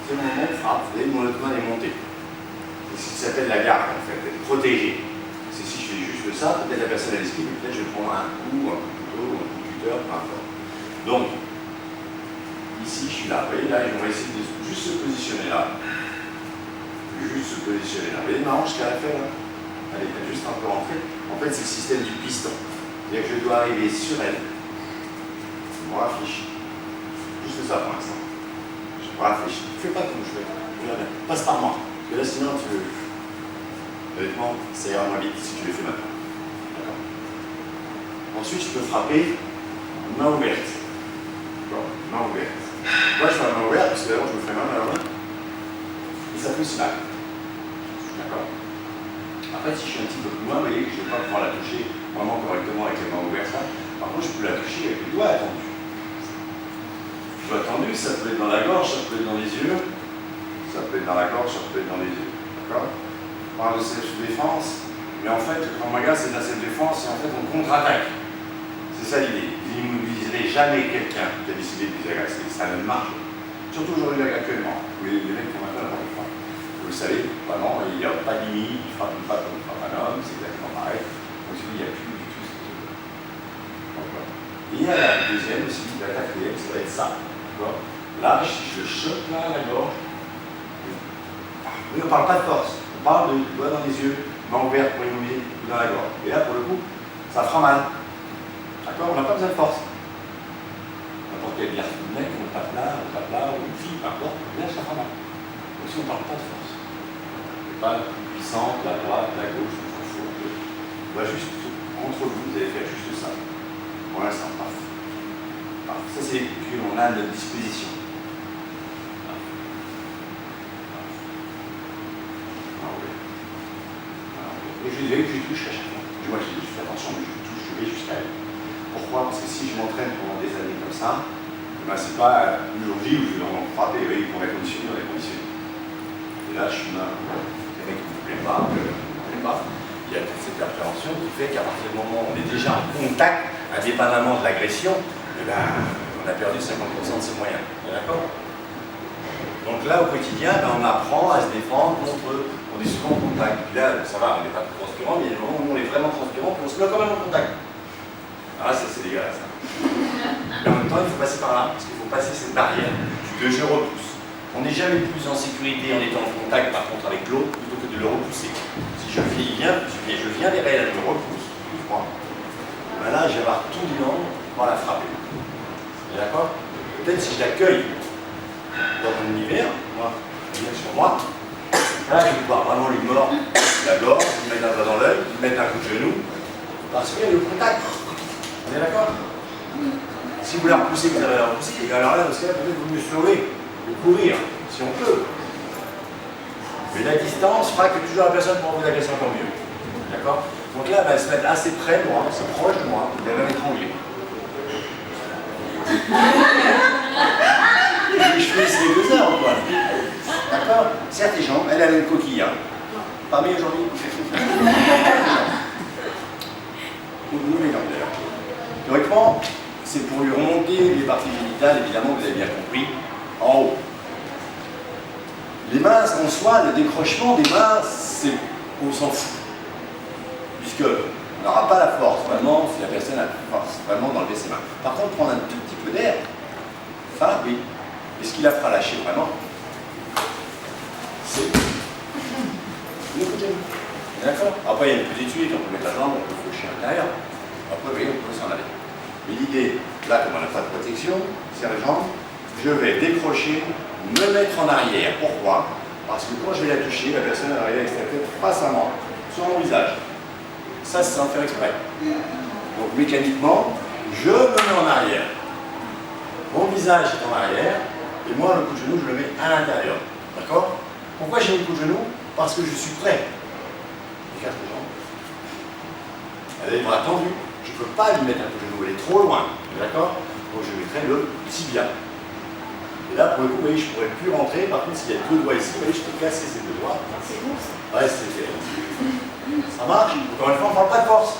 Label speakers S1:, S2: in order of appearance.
S1: c'est mon moment de frappe, vous voyez, mon abdomen est monté. C'est ce qui s'appelle la garde, en fait, être protégé. C'est si je fais juste ça, peut-être la personne à l'esquive, mais peut-être je vais prendre un coup, un couteau, un coup de cutter, peu importe. Donc, ici, je suis là. Vous voyez, là, on va essayer de juste se positionner là. Juste se positionner là. Vous voyez ma hanche qu'elle a fait là? Elle est juste un peu rentrée. En fait, c'est le système du piston. C'est-à-dire que je dois arriver sur elle. Je me rafraîchis. Juste ça pour l'instant. Je me rafraîchis. Ne fais pas comme je fais. Regarde, passe par moi. Parce que là, sinon, honnêtement, ça ira moins vite si tu le fais maintenant. D'accord. Ensuite, je peux frapper main ouverte. D'accord. Main ouverte. Moi, je fais la main ouverte parce que d'abord, je me ferai main. Et ça fait aussi mal. D'accord. Après, si je suis un petit peu plus loin, vous voyez que je ne vais pas pouvoir la toucher vraiment correctement avec les mains ouvertes là. Par contre, je peux la toucher avec les doigts attendus. Les doigts attendus, ça peut être dans la gorge, ça peut être dans les yeux. Ça peut être dans la gorge, ça peut être dans les yeux. D'accord. On parle de self-défense, mais en fait, quand on regarde, c'est de la self-défense et en fait, on contre-attaque. C'est ça l'idée. Vous n'immobiliserez jamais quelqu'un qui a décidé de vous agresser. Ça ne marche pas. Surtout aujourd'hui, actuellement. Les mecs qui ont maintenant la première fois. Vous le savez, vraiment, il n'y a pas de limite, il frappe une femme comme il frappe un homme, c'est exactement pareil. Donc il n'y a plus du tout ce que voilà. Et il y a la deuxième aussi, la quatrième, ça va être ça. Là, si je le chope là à la gorge, oui, on ne parle pas de force, on parle de doigt dans les yeux, main ouverte pour éliminer, ou dans la gorge. Et là, pour le coup, ça fera mal. D'accord. On n'a pas besoin de force. N'importe quel garçon de mec, on tape là, ou une fille, peu importe, là, ça fera mal. Donc si on ne parle pas de force. Pas la plus puissante, la droite, la gauche, on s'en fout. On va juste, entre vous, vous allez faire juste ça. Pour l'instant, paf. Paf. Ça, c'est les que l'on a à notre disposition. Paf. Paf. Ah oui. Ah oui. Et je vais que je touche à chaque fois. Moi, je fais attention, mais je touche, je vais jusqu'à elle. Pourquoi? Parce que si je m'entraîne pendant des années comme ça, ben, c'est pas aujourd'hui où je vais vraiment frapper, oui, pour la conditionner, on est conditionné. Et là, je suis là. Les mecs qui ne me plaît pas, il y a toute cette appréhension qui fait qu'à partir du moment où on est déjà en contact, indépendamment de l'agression, eh ben, on a perdu 50% de ses moyens. D'accord? Donc là, au quotidien, ben, on apprend à se défendre contre. On est souvent en contact. Puis là, ça va, on n'est pas tout transpirant, mais il y a des moments où on est vraiment transpirant, puis on se met quand même en contact. Ah, ça c'est dégueulasse. Mais en même temps, il faut passer par là, parce qu'il faut passer cette barrière de je repousse. On n'est jamais plus en sécurité en étant en contact, par contre, avec l'autre, plutôt que de le repousser. Si je viens vers elle, je me repousse, ben là, je vais avoir tout le long pour la frapper. D'accord? Peut-être si je l'accueille dans mon univers, moi, elle vient sur moi, là, je vais pouvoir vraiment lui mordre la gorge, lui mettre un doigt dans l'œil, lui mettre un coup de genou, parce qu'il y a le contact. On est d'accord? Si vous la repoussez, vous allez la repousser, et alors là, dans ce cas-là, peut-être vous mieux se sauver, de courir, si on peut. Mais la distance fera que toujours la personne pourra vous agresser encore mieux. D'accord? Donc là, elle va se mettre assez près de moi, assez proche de moi, et elle va m'étrangler. Je fais ces 2 heures, quoi. D'accord? Certes, les gens, elle a une coquille, hein. Pas mieux aujourd'hui. Nous, les jambes, d'ailleurs. Théoriquement, c'est pour lui remonter les parties génitales, évidemment, vous avez bien compris, en haut. Les mains, en soi, le décrochement des mains, c'est, on s'en fout. Puisqu'on n'aura pas la force, vraiment, si la personne a la force, vraiment, d'enlever ses mains. Par contre, prendre un tout petit peu d'air, ça, oui. Et ce qui la fera lâcher vraiment, c'est le coup de genou. D'accord? Après, il y a une petite suite, on peut mettre la jambe, on peut faucher à l'intérieur. Après, vous voyez, on peut s'en aller. Mais l'idée, là, comme on n'a pas de protection, c'est la jambe, je vais décrocher, me mettre en arrière. Pourquoi? Parce que quand je vais la toucher, la personne va arriver avec sa tête face à moi, sur mon visage. Ça, c'est sans faire exprès. Donc, mécaniquement, je me mets en arrière. Mon visage est en arrière, et moi, le coup de genou, je le mets à l'intérieur. D'accord? Pourquoi j'ai mis le coup de genou? Parce que je suis prêt. Je casse les jambes. Elle a les bras tendus. Je ne peux pas lui mettre un coup de genou, elle est trop loin. D'accord? Donc je mettrai le tibia. Et là, pour le coup, vous voyez, je ne pourrais plus rentrer. Par contre, s'il y a 2 doigts ici, vous voyez, je peux casser ces 2 doigts.
S2: C'est bon ça.
S1: Ouais, c'est fait. Ça marche. Encore une fois, on ne parle pas de force.